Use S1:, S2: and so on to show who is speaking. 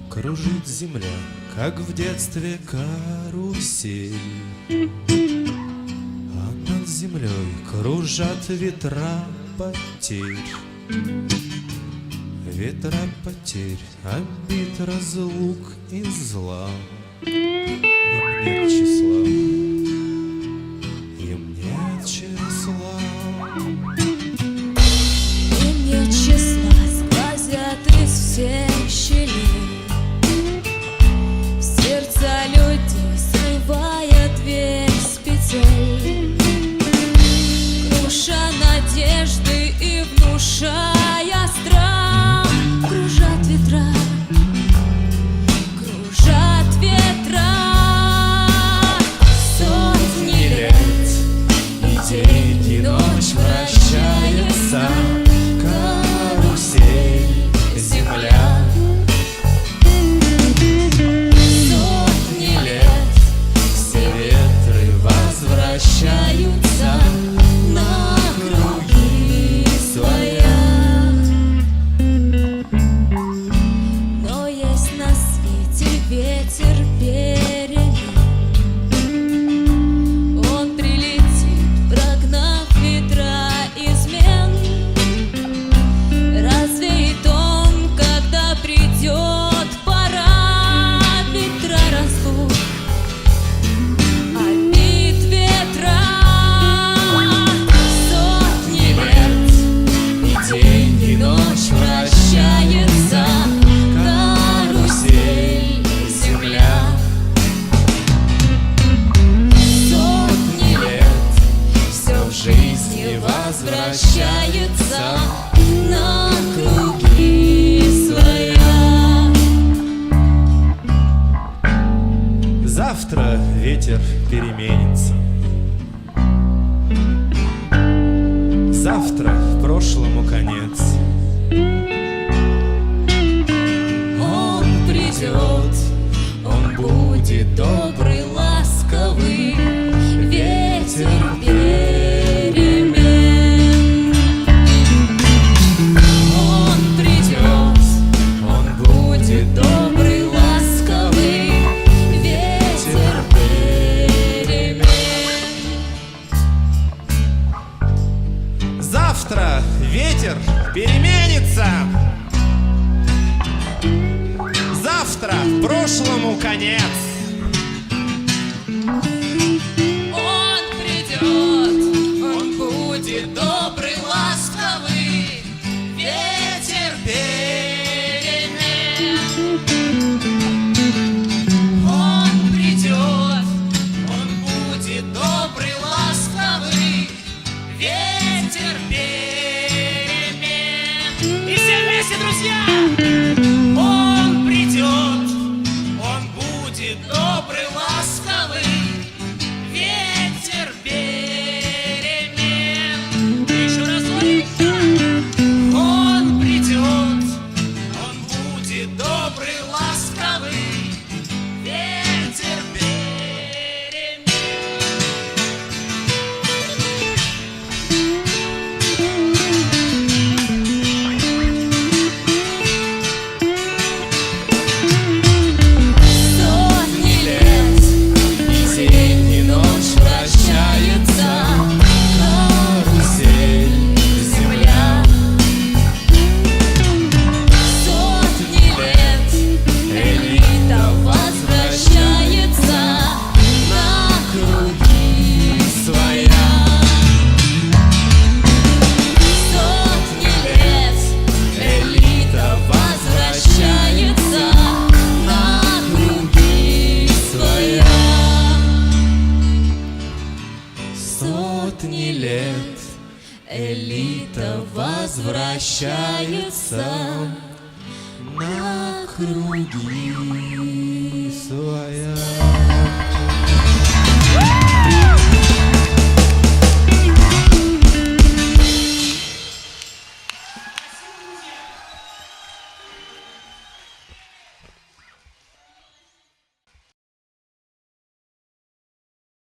S1: Кружит земля, как в детстве карусель, а над землей кружат ветра потерь. Ветра потерь, обид, разлук и зла. Им нет числа, им нет числа.
S2: Им нет числа, сквозят из всех щелей. Сердца людей срывая дверь с петель, круша надежды и внушая страх. Кружат ветра, кружат ветра.
S1: Сотни лет и день, и ночь вращается карусель земля. Возвращаются на круги своя.
S2: Но есть на свете ветер перемен. Он прилетит, прогнав ветра измен. Развеет он, когда придет пора. Ветра разлук,
S1: ночь вращается карусель земля. Сотни лет все в жизни возвращается на круги своя. Завтра ветер переменится. Завтра прошлому конец. Он придет, он будет добрый, ласковый, ветер перемен. Он придет, он будет добрый, ласковый, ветер перемен. Завтра ветер переменится. Завтра прошлому конец.
S2: он придет, он будет добрый, ласковый, ветер перемен. Он придет, он будет добрый, ласковый, ветер перемен. И все вместе, друзья! Он придет, он будет добрый, ласковый, ветер перемен. Еще раз слышно. Он придет, он будет добрый, ласковый, ветер перемен.
S1: Сотни лет и день, и ночь вращается карусель земля. Сотни лет элита возвращается на круги своя. Сотни лет элита возвращается на круги своя. Сотни лет элита возвращается
S3: на круги своя.